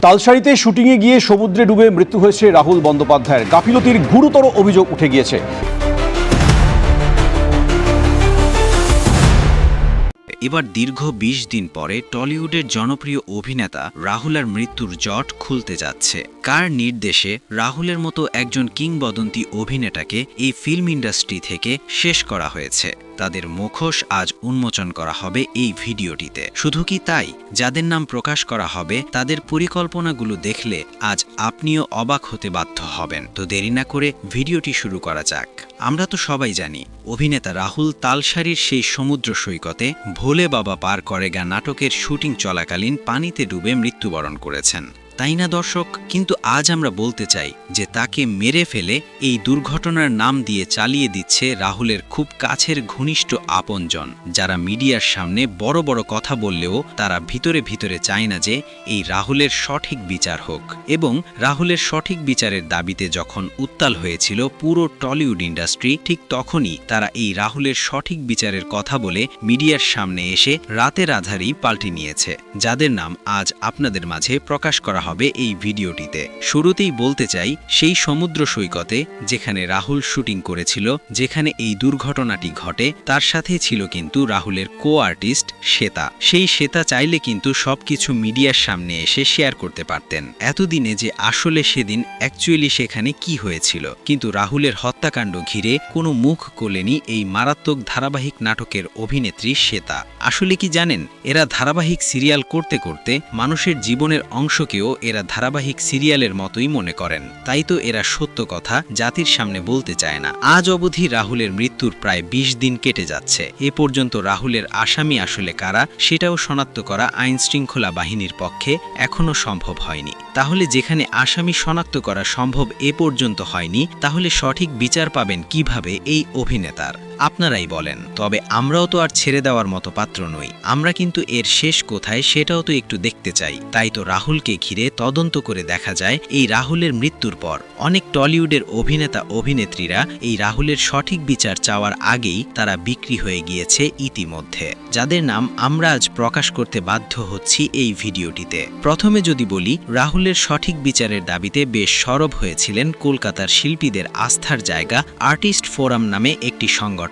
তালসারিতে শুটিংয়ে গিয়ে সমুদ্রে ডুবে মৃত্যু হয়েছে রাহুল বন্দ্যোপাধ্যায়ের। গাফিলতির গুরুতর অভিযোগ উঠে গিয়েছে। এবার দীর্ঘ ২০ দিন পরে টলিউডের জনপ্রিয় অভিনেতা রাহুলের মৃত্যুর জট খুলতে যাচ্ছে। কার নির্দেশে রাহুলের মতো একজন কিংবদন্তি অভিনেতাকে এই ফিল্ম ইন্ডাস্ট্রি থেকে শেষ করা হয়েছে, তাদের মুখোশ আজ উন্মোচন করা হবে এই ভিডিওটিতে। শুধু কি তাই, যাদের নাম প্রকাশ করা হবে তাদের পরিকল্পনাগুলো দেখলে আজ আপনিও অবাক হতে বাধ্য হবেন। তো দেরি না করে ভিডিওটি শুরু করা যাক। আমরা তো সবাই জানি অভিনেতা রাহুল তালসারির সেই সমুদ্র সৈকতে ভোলে বাবা পার করেগা নাটকের শুটিং চলাকালীন পানিতে ডুবে মৃত্যুবরণ করেছেন, তাই না দর্শক? কিন্তু আজ আমরা বলতে চাই যে তাকে মেরে ফেলে এই দুর্ঘটনার নাম দিয়ে চালিয়ে দিচ্ছে রাহুলের খুব কাছের ঘনিষ্ঠ আপনজন, যারা মিডিয়ার সামনে বড় বড় কথা বললেও তারা ভিতরে ভিতরে চায় না যে এই রাহুলের সঠিক বিচার হোক। এবং রাহুলের সঠিক বিচারের দাবিতে যখন উত্তাল হয়েছিল পুরো টলিউড ইন্ডাস্ট্রি, ঠিক তখনই তারা এই রাহুলের সঠিক বিচারের কথা বলে মিডিয়ার সামনে এসে রাতের আধারেই পাল্টে নিয়েছে, যাদের নাম আজ আপনাদের মাঝে প্রকাশ করা হবে এই ভিডিওটিতে। শুরুতেই বলতে চাই, সেই সমুদ্র সৈকতে যেখানে রাহুল শুটিং করেছিল, যেখানে এই দুর্ঘটনাটি ঘটে, তার সাথে ছিল কিন্তু রাহুলের কো আর্টিস্ট শ্বেতা। সেই শ্বেতা চাইলে কিন্তু সবকিছু মিডিয়ার সামনে এসে শেয়ার করতে পারতেন, এতদিনে যে আসলে সেদিন অ্যাকচুয়ালি সেখানে কি হয়েছিল। কিন্তু রাহুলের হত্যাকাণ্ড ঘিরে কোনো মুখ খোলেনি এই মারাত্মক ধারাবাহিক নাটকের অভিনেত্রী শ্বেতা। আসলে কি জানেন, এরা ধারাবাহিক সিরিয়াল করতে করতে মানুষের জীবনের অংশকেও এরা ধারাবাহিক সিরিয়ালের মতোই মনে করেন, তাই তো এরা সত্য কথা জাতির সামনে বলতে চায় না। আজ অবধি রাহুলের মৃত্যুর প্রায় ২০ দিন কেটে যাচ্ছে। এ পর্যন্ত রাহুলের আসামি আসলে কারা সেটাও শনাক্ত করা আইন শৃঙ্খলা বাহিনীর পক্ষে এখনও সম্ভব হয়নি। তাহলে যেখানে আসামি শনাক্ত করা সম্ভব এ পর্যন্ত হয়নি, তাহলে সঠিক বিচার পাবেন কিভাবে এই অভিনেতার? আপনারাই বলেন। তবে আমরাও তো আর ছেড়ে দেওয়ার মতো পাত্র নই, আমরা কিন্তু এর শেষ কোথায় সেটাও তো একটু দেখতে চাই। তাই তো রাহুলকে ঘিরে তদন্ত করে দেখা যায় এই রাহুলের মৃত্যুর পর অনেক টলিউডের অভিনেতা অভিনেত্রীরা এই রাহুলের সঠিক বিচার চাওয়ার আগেই তারা বিক্রি হয়ে গিয়েছে ইতিমধ্যে, যাদের নাম আমরা আজ প্রকাশ করতে বাধ্য হচ্ছি এই ভিডিওটিতে। প্রথমে যদি বলি, রাহুলের সঠিক বিচারের দাবিতে বেশ সরব হয়েছিলেন কলকাতার শিল্পীদের আস্থার জায়গা আর্টিস্ট ফোরাম নামে একটি সংগঠন,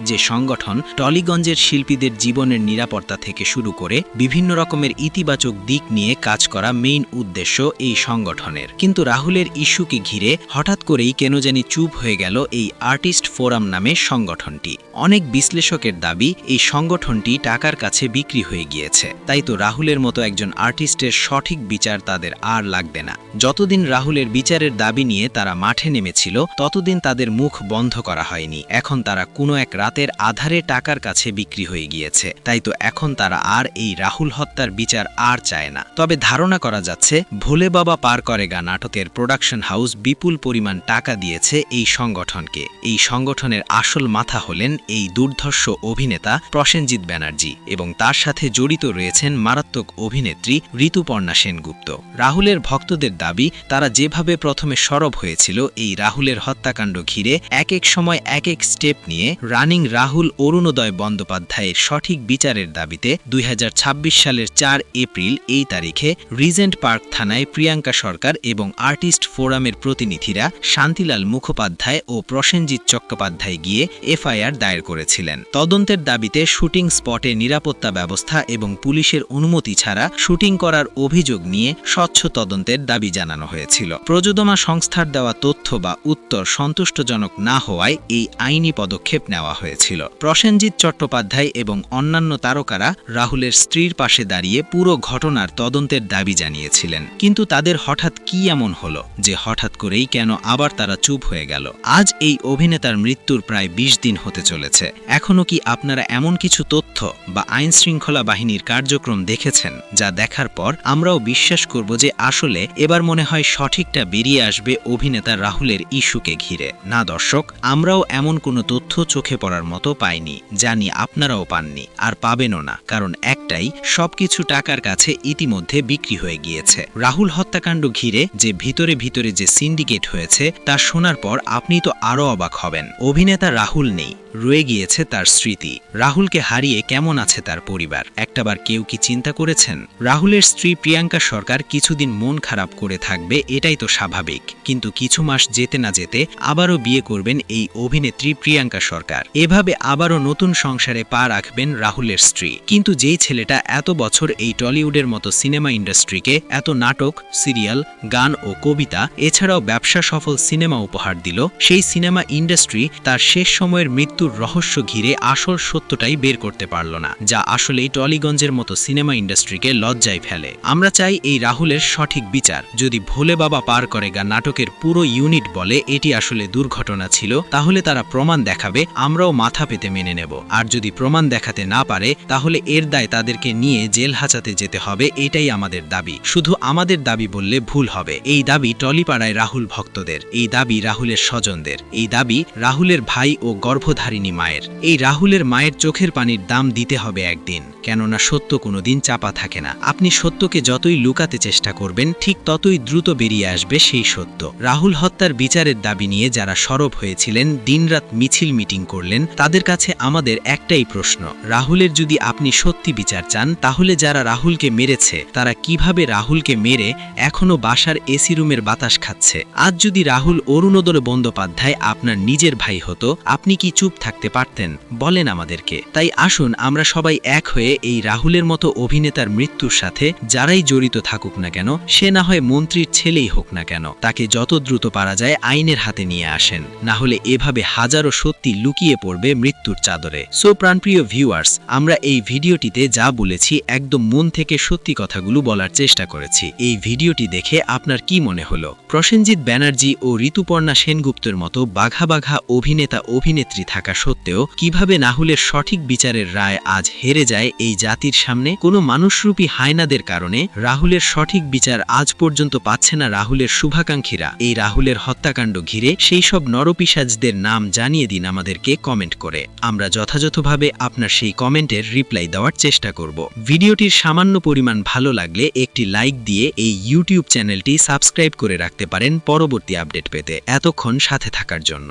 যে সংগঠন টলিগঞ্জের শিল্পীদের জীবনের নিরাপত্তা থেকে শুরু করে বিভিন্ন রকমের ইতিবাচক দিক নিয়ে কাজ করা মেইন উদ্দেশ্য এই সংগঠনের। কিন্তু রাহুলের ইস্যুকে ঘিরে হঠাৎ করেই কেন জানি চুপ হয়ে গেল এই আর্টিস্ট ফোরাম নামে সংগঠনটি। অনেক বিশ্লেষকের দাবি এই সংগঠনটি টাকার কাছে বিক্রি হয়ে গিয়েছে, তাই তো রাহুলের মতো একজন আর্টিস্টের সঠিক বিচার তাদের আর লাগবে না। যতদিন রাহুলের বিচারের দাবি নিয়ে তারা মাঠে নেমেছিল, ততদিন তাদের মুখ বন্ধ করা হয়নি। এখন তারা কোনো এক রাতের আধারে টাকার কাছে বিক্রি হয়ে গিয়েছে, তাই তো এখন তারা আর এই রাহুল হত্যার বিচার আর চায় না। তবে ধারণা করা যাচ্ছে ভোলে বাবা পার করেগা নাটকের প্রোডাকশন হাউস বিপুল পরিমাণ টাকা দিয়েছে এই সংগঠনকে। এই সংগঠনের আসল মাথা হলেন এই দুর্ধর্ষ অভিনেতা প্রসেনজিৎ ব্যানার্জি, এবং তার সাথে জড়িত রয়েছেন মারাত্মক অভিনেত্রী ঋতুপর্ণা সেনগুপ্ত। রাহুলের ভক্তদের দাবি, তারা যেভাবে প্রথমে সরব হয়েছিল এই রাহুলের হত্যাকাণ্ড ঘিরে এক এক সময় এক এক স্টেপ নিয়ে রানিং রাহুল অরুণোদয় বন্দ্যোপাধ্যায়ের সঠিক বিচারের দাবিতে ২০২৬ সালের ৪ এপ্রিল এই তারিখে রিজেন্ট পার্ক থানায় প্রিয়াঙ্কা সরকার এবং আর্টিস্ট ফোরামের প্রতিনিধিরা শান্তিলাল মুখোপাধ্যায় ও প্রসেনজিৎ চট্টোপাধ্যায় গিয়ে এফআইআর দায়ের করেছিলেন। তদন্তের দাবিতে শুটিং স্পটে নিরাপত্তা ব্যবস্থা এবং পুলিশের অনুমতি ছাড়া শুটিং করার অভিযোগ নিয়ে স্বচ্ছ তদন্তের দাবি জানানো হয়েছিল। প্রযোজনা সংস্থার দেওয়া তথ্য বা উত্তর সন্তুষ্টজনক না হওয়ায় এই আইনি পদক্ষেপ নেওয়া হয়েছিল। প্রসেনজিৎ চট্টোপাধ্যায় এবং অন্যান্য তারকারা রাহুলের স্ত্রীর পাশে দাঁড়িয়ে পুরো ঘটনার তদন্তের দাবি জানিয়েছিলেন। কিন্তু তাদের হঠাৎ কি এমন হলো যে হঠাৎ করেই কেন আবার তারা চুপ হয়ে গেল? আজ এই অভিনেতার মৃত্যুর প্রায় ২০ দিন হতে চলেছে। এখনো কি আপনারা এমন কিছু তথ্য বা আইন শৃঙ্খলা বাহিনীর কার্যক্রম দেখেছেন, যা দেখার পর আমরাও বিশ্বাস করব যে আসলে এবার মনে হয় সঠিকটা বেরিয়ে আসবে অভিনেতা রাহুলের ইস্যুকে ঘিরে? না দর্শক, আমরাও এমন কোনো তথ্য চোখে পড়ার মতো পাইনি, জানি আপনারাও পাননি আর পাবেনও না, কারণ একটাই, সবকিছু টাকার কাছে ইতিমধ্যে বিক্রি হয়ে গিয়েছে। রাহুল হত্যাকাণ্ড ঘিরে যে ভিতরে ভিতরে যে সিন্ডিকেট হয়েছে তা শোনার পর আপনি তো আরও অবাক হবেন। অভিনেতা রাহুল নেই, রয়ে গিয়েছে তার স্মৃতি। রাহুলকে হারিয়ে কেমন আছে তার পরিবার, একটাবার কেউ কি চিন্তা করেছেন? রাহুলের স্ত্রী প্রিয়াঙ্কা সরকার কিছুদিন মন খারাপ করে থাকবে, এটাই তো স্বাভাবিক। কিন্তু কিছু মাস যেতে না যেতে আবারও বিয়ে করবেন এই অভিনেত্রী প্রিয়াঙ্কা সরকার। এভাবে আবারও নতুন সংসারে পা রাখবেন রাহুলের স্ত্রী। কিন্তু যেই ছেলেটা এত বছর এই টলিউডের মতো সিনেমা ইন্ডাস্ট্রিকে এত নাটক, সিরিয়াল, গান ও কবিতা এছাড়াও ব্যবসা সফল সিনেমা উপহার দিল, সেই সিনেমা ইন্ডাস্ট্রি তার শেষ সময়ের মৃত্যুর রহস্য ঘিরে আসল সত্যটাই বের করতে পারল না, যা আসলেই টলিগঞ্জের মতো সিনেমা ইন্ডাস্ট্রিকে লজ্জায় ফেলে। আমরা চাই এই রাহুলের সঠিক বিচার। যদি ভোলে বাবা পার করে গা নাটকের পুরো ইউনিট বলে এটি আসলে দুর্ঘটনা ছিল, তাহলে তারা প্রমাণ দেখাবে, আমরাও মাথা পেতে মেনে নেব। আর যদি প্রমাণ দেখাতে না পারে তাহলে এর দায় তাদেরকে নিয়ে জেল হাজাতে যেতে হবে, এটাই আমাদের দাবি। শুধু আমাদের দাবি বললে ভুল হবে। এই দাবি টলিপাড়ায় রাহুল ভক্তদের, এই দাবি রাহুলের স্বজনদের, এই দাবি রাহুলের ভাই ও গর্ভধারিণী মায়ের। এই রাহুলের মায়ের চোখের পানির দাম দিতে হবে একদিন, কেননা সত্য কোনোদিন চাপা থাকে না। আপনি সত্যকে যতই লুকাতে চেষ্টা করবেন ঠিক ততই দ্রুত বেরিয়ে আসবে সেই সত্য। রাহুল হত্যার বিচারের দাবি নিয়ে যারা সরব হয়েছিলেন, দিনরাত মিছিল মিটিং করলেন, তাদের কাছে আমাদের একটাই প্রশ্ন, রাহুলের যদি আপনি সত্যি বিচার চান তাহলে যারা রাহুলকে মেরেছে তারা কিভাবে রাহুলকে মেরে এখনো বাসার এসি রুমের বাতাস খাচ্ছে? আজ যদি রাহুল অরুণোদয় বন্দ্যোপাধ্যায় আপনার নিজের ভাই হতো, আপনি কি চুপ থাকতে পারতেন? বলেন আমাদেরকে। তাই আসুন আমরা সবাই এক হয়ে এই রাহুলের মতো অভিনেতার মৃত্যুর সাথে যারাই জড়িত থাকুক না কেন, সে না হয় মন্ত্রীর ছেলেই হোক না কেন, তাকে যত দ্রুত পারা যায় আইনের হাতে নিয়ে আসেন। না হলে এভাবে হাজারো সত্যি লুকিয়ে পড়বে মৃত্যুর চাদরে। সো প্রাণপ্রিয় ভিউয়ার্স, আমরা এই ভিডিওটিতে যা বলেছি একদম মন থেকে সত্যি কথাগুলো বলার চেষ্টা করেছি। এই ভিডিওটি দেখে আপনার কি মনে হলো? প্রসেনজিৎ ব্যানার্জি ও ঋতুপর্ণা সেনগুপ্তের মতো বাঘা বাঘা অভিনেতা অভিনেত্রী থাকা সত্ত্বেও কিভাবে রাহুলের সঠিক বিচারের রায় আজ হেরে যায় এই জাতির সামনে? কোনো মানুষরূপী হায়নাদের কারণে রাহুলের সঠিক বিচার আজ পর্যন্ত পাচ্ছে না রাহুলের শুভাকাঙ্ক্ষীরা। এই রাহুলের হত্যাকাণ্ড ঘিরে সেই সব নরপিশাচদের নাম জানিয়ে দিন আমাদেরকে কমেন্ট করে। আমরা যথাযথভাবে আপনার সেই কমেন্টের রিপ্লাই দেওয়ার চেষ্টা করব। ভিডিওটির সামান্য পরিমাণ ভালো লাগলে একটি লাইক দিয়ে এই ইউটিউব চ্যানেলটি সাবস্ক্রাইব করে রাখতে পারেন পরবর্তী আপডেট পেতে। এতক্ষণ সাথে থাকার জন্য।